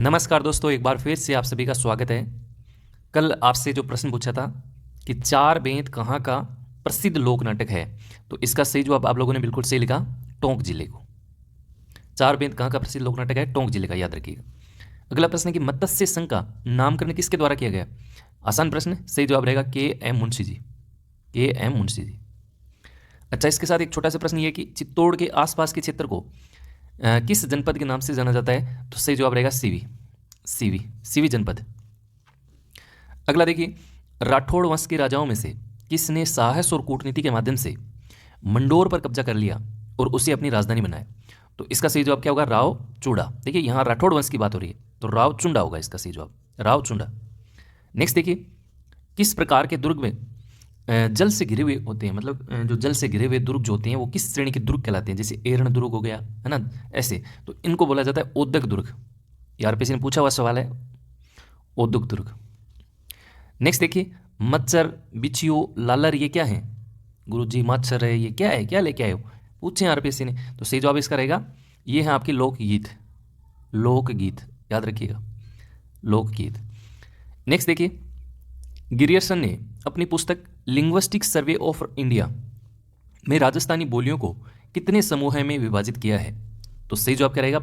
नमस्कार दोस्तों, एक बार फिर से आप सभी का स्वागत है। कल आपसे जो प्रश्न पूछा था कि चार बेंत कहाँ का प्रसिद्ध लोक नाटक है, तो इसका सही जवाब आप लोगों ने बिल्कुल सही लिखा, टोंक जिले को। चार बेंत कहाँ का प्रसिद्ध लोक नाटक है, टोंक जिले का, याद रखिएगा। अगला प्रश्न है कि मत्स्य संघ का नामकरण किसके द्वारा किया गया। आसान प्रश्न है, सही जवाब रहेगा के एम मुंशी जी। के एम मुंशी जी। अच्छा, इसके साथ एक छोटा सा प्रश्न ये है कि चित्तौड़ के आसपास के क्षेत्र को किस जनपद के नाम से जाना जाता है, तो सही जवाब रहेगा सीवी। सीवी, सीवी जनपद। अगला देखिए, राठौड़ वंश के राजाओं में से किसने साहस और कूटनीति के माध्यम से मंडोर पर कब्जा कर लिया और उसे अपनी राजधानी बनाया, तो इसका सही जवाब क्या होगा, राव चूड़ा। देखिए यहाँ राठौड़ वंश की बात हो रही है, तो राव चुंडा होगा इसका सही जवाब, राव चुंडा। नेक्स्ट देखिए, किस प्रकार के दुर्ग में जल से घिरे हुए होते हैं, मतलब जो जल से घिरे हुए दुर्ग जो होते हैं वो किस श्रेणी के दुर्ग कहलाते हैं, जैसे एरण दुर्ग हो गया है ना, ऐसे, तो इनको बोला जाता है ओदक दुर्ग। यार पे ने पूछा हुआ सवाल है, ओदक दुर्ग। नेक्स्ट देखिए, मच्छर, बिच्छू, लालर ये क्या है, गुरुजी मच्छर है, ये क्या है, क्या लेके आए हो, पूछे आरपीएससी ने, तो सही जवाब इसका रहेगा ये है आपकी लोकगीत। लोकगीत, याद रखिएगा, लोकगीत। नेक्स्ट देखिए, गिरियर्सन ने अपनी पुस्तक लिंग्विस्टिक सर्वे ऑफ इंडिया में राजस्थानी बोलियों को कितने समूह में विभाजित किया है, तो सही जवाब क्या रहेगा,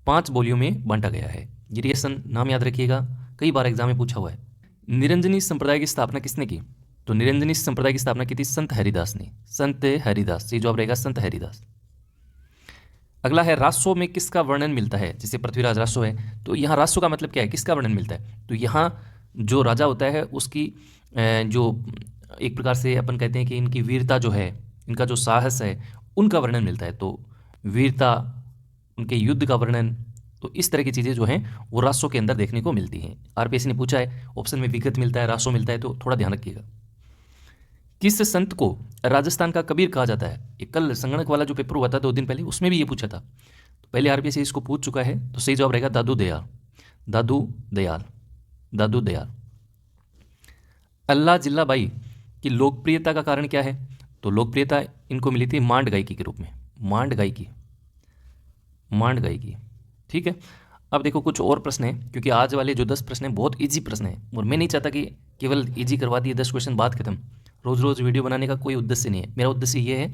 पांच बोलियों में बांटा गया है। गिरियर्सन नाम याद रखिएगा, कई बार एग्जाम में पूछा हुआ है। निरंजनी संप्रदाय की स्थापना किसने की, तो निरंजनी संप्रदाय की स्थापना की थी संत हरिदास ने। संत हरिदास, सही जवाब रहेगा संत हरिदास। अगला है, रासो में किसका वर्णन मिलता है, जैसे पृथ्वीराज रासो है, तो यहाँ रासो का मतलब क्या है, किसका वर्णन मिलता है, तो यहाँ जो राजा होता है उसकी जो एक प्रकार से अपन कहते हैं कि इनकी वीरता जो है, इनका जो साहस है, उनका वर्णन मिलता है। तो वीरता, उनके युद्ध का वर्णन, तो इस तरह की चीज़ें जो हैं वो रासों के अंदर देखने को मिलती हैं। आरपीएससी ने पूछा है, ऑप्शन में विगत मिलता है, रासो मिलता है, तो थोड़ा ध्यान रखिएगा। किस संत को राजस्थान का कबीर कहा जाता है, ये कल संगणक वाला जो पेपर हुआ था 2 दिन पहले, उसमें भी ये पूछा था, तो पहले आरपीएससी इसको पूछ चुका है, तो सही जवाब रहेगा दादू दयाल। दादू दयाल, दादू दयाल। अल्लाह जिल्ला बाई की लोकप्रियता का कारण क्या है, तो लोकप्रियता इनको मिली थी मांड गायकी के रूप में, मांड गायकी, मांड गायकी। ठीक है, अब देखो कुछ और प्रश्न है, क्योंकि आज वाले जो 10 प्रश्न हैं बहुत इजी प्रश्न है, और मैं नहीं चाहता कि केवल इजी करवा दिए 10 क्वेश्चन बात खत्म। रोज़ रोज़ वीडियो बनाने का कोई उद्देश्य नहीं है। मेरा उद्देश्य ये है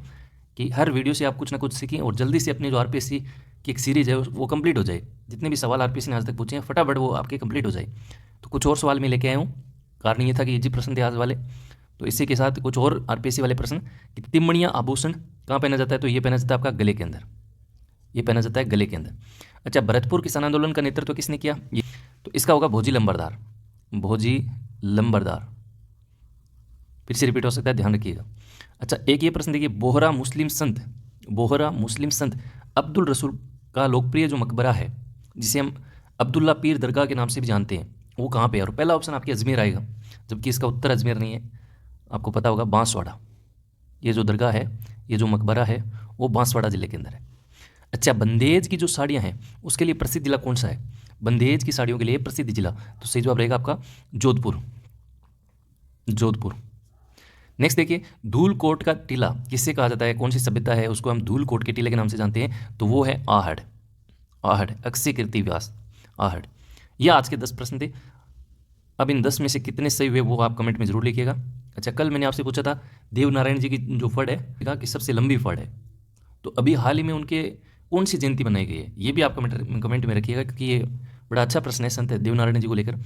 कि हर वीडियो से आप कुछ ना कुछ सीखें और जल्दी से अपनी जो आरपीएससी की एक सीरीज़ है वो कंप्लीट हो जाए। जितने भी सवाल आरपीएससी ने आज तक पूछे हैं फटाफट वो आपके कंप्लीट हो जाए। तो कुछ और सवाल मैं लेके आया हूँ, कारण ये था कि इजी प्रश्न थे आज वाले, तो इसी के साथ कुछ और आरपीएससी वाले प्रश्न कि तिमणिया आभूषण कहाँ पहना जाता है, तो ये पहना जाता है आपका गले के अंदर, ये पहना जाता है गले के अंदर। अच्छा, भरतपुर किसान आंदोलन का नेतृत्व किसने किया, ये तो इसका होगा भोजी लंबरदार। भोजी लंबरदार, फिर से रिपीट हो सकता है, ध्यान रखिएगा। अच्छा, एक ये प्रश्न देखिए, बोहरा मुस्लिम संत, बोहरा मुस्लिम संत अब्दुल रसूल का लोकप्रिय जो मकबरा है, जिसे हम अब्दुल्ला पीर दरगाह के नाम से भी जानते हैं, वो कहाँ पे है, और पहला ऑप्शन आपके अजमेर आएगा, जबकि इसका उत्तर अजमेर नहीं है, आपको पता होगा बांसवाड़ा। ये जो दरगाह है, ये जो मकबरा है, वो बांसवाड़ा जिले के अंदर है। अच्छा, बंदेज की जो साड़ियाँ हैं उसके लिए प्रसिद्ध जिला कौन सा है, बंदेज की साड़ियों के लिए प्रसिद्ध जिला, तो सही जवाब रहेगा आपका जोधपुर, जोधपुर। नेक्स्ट देखिए, धूलकोट का टीला किससे कहा जाता है, कौन सी सभ्यता है उसको हम धूलकोट के टीले के नाम से जानते हैं, तो वो है आहड़। आहड़, अक्षय कीर्ति व्यास, आहड़। ये आज के 10 प्रश्न थे। अब इन 10 में से कितने सही हुए वो आप कमेंट में जरूर लिखिएगा। अच्छा, कल मैंने आपसे पूछा था देवनारायण जी की जो फड़ है, कहा कि सबसे लंबी फड़ है, तो अभी हाल ही में उनके कौन सी जयंती बनाई गई है, ये भी आप कमेंट में रखिएगा, क्योंकि ये बड़ा अच्छा प्रश्न है संत देवनारायण जी को लेकर।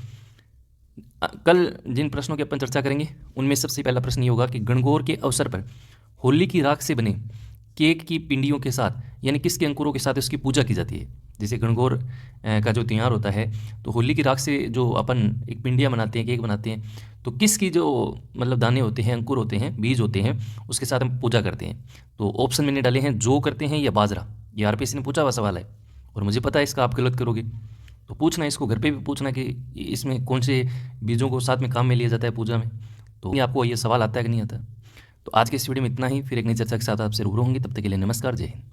कल जिन प्रश्नों की अपन चर्चा करेंगे उनमें सबसे पहला प्रश्न ये होगा कि गणगौर के अवसर पर होली की राख से बने केक की पिंडियों के साथ, यानी किसके अंकुरों के साथ उसकी पूजा की जाती है। जैसे गणगौर का जो त्यौहार होता है, तो होली की राख से जो अपन एक पिंडियाँ बनाते हैं, केक बनाते हैं, तो किसकी जो मतलब दाने होते हैं, अंकुर होते हैं, बीज होते हैं, उसके साथ हम पूजा करते हैं। तो ऑप्शन मैंने डाले हैं, जौ करते हैं या बाजरा। ये आरपीएससी ने पूछा हुआ सवाल है, और मुझे पता है इसका आप गलत करोगे, तो पूछना, इसको घर पे भी पूछना कि इसमें कौन से बीजों को साथ में काम में लिया जाता है पूजा में। तो आपको ये सवाल आता है कि नहीं आता। तो आज के इस वीडियो में इतना ही, फिर एक नई चर्चा के साथ आपसे रूबरू होंगे, तब तक के लिए नमस्कार, जय हिंद।